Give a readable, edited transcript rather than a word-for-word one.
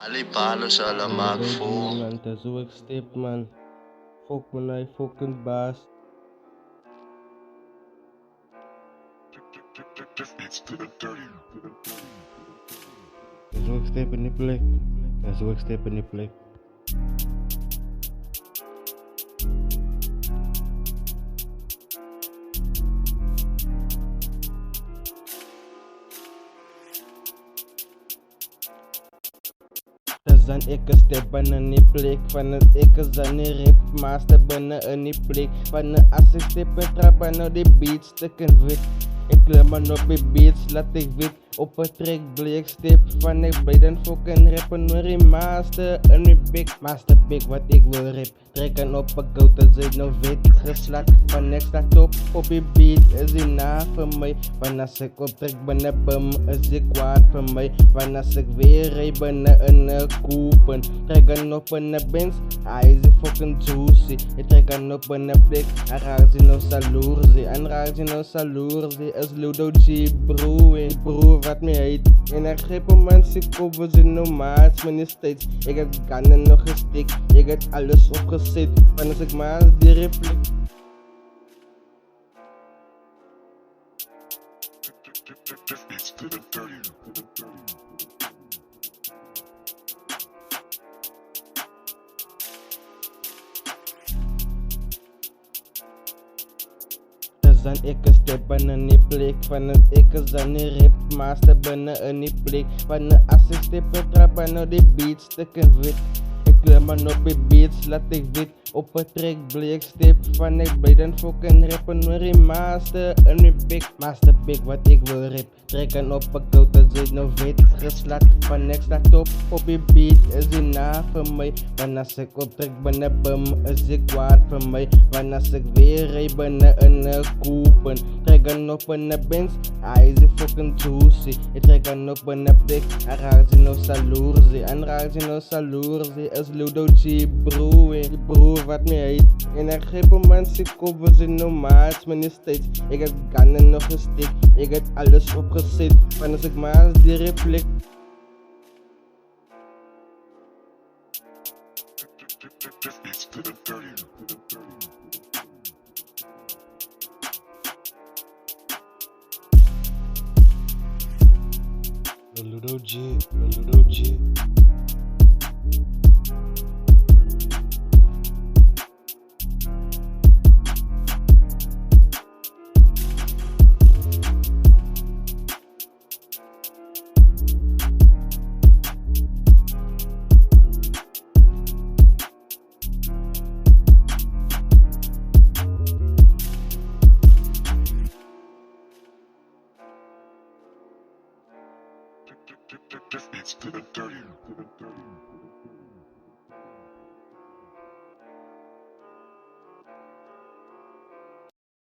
Ali palo sa lamag Melodie, fool. man, dat is ook stip, man. Fuck me, hij fucking baas. Dat is ook stip in die plek. Dat is ook stip in die plek. Dat zijn ik step binnen die plek. Van het ik zijn die rip master binnen in die plek. Van de als ik step en trap en die beat stukken wit. Ik klim aan op die beats, laat ik wit. Op een track bleek stip van ik bij den fucking rappen door die master in die big master big wat ik wil rip. Trekken op een goud als ik nog wit geslacht. Van ik sta op die beat is die na voor mij. Van als ik op trek binnen bum is die kwaad voor mij. Van als ik weer rij binnen een koepen. Trekken op een bench, hij is die fucking juicy. Ik trekken op een blik, hij raakt ze nog salourzie. En raakt ze nog salourzie is Ludo G broer wat me heet. En ik geef een mensen kopen ze nomads, maar niet steeds. Ik heb gannen nog gestikt, ik heb alles opgezet. Van als ik maar die repliek. Zijn ik step binnen die plek. Van het ik zijn die rip master binnen in die plek. Van de als ik step en trap en die beat stukken wit. Ik klim aan op die beats, laat ik wit. Op een track bleek stip van ik bij den fucking rappen door die master in die big master big wat ik wil rip. Trekken op een goud als ik nog wit geslacht. Van ik sta op die beat is die na voor mij. Van als ik op trek binnen bum is die kwaad voor mij. Van als ik weer rij binnen een koepen. Trekken op een bench, hij is die fucking juicy. Ik trekken op een blik, hij raakt ze nog salourzie. En raakt ze nog salourzie is Ludo G broer wat me heet. En ik geef een mensen kopen ze nomads, maar niet steeds. Ik heb gannen nog gestikt, ik heb alles opgezet. Van als ik maar die repliek. Ludo G. It's to the dirty.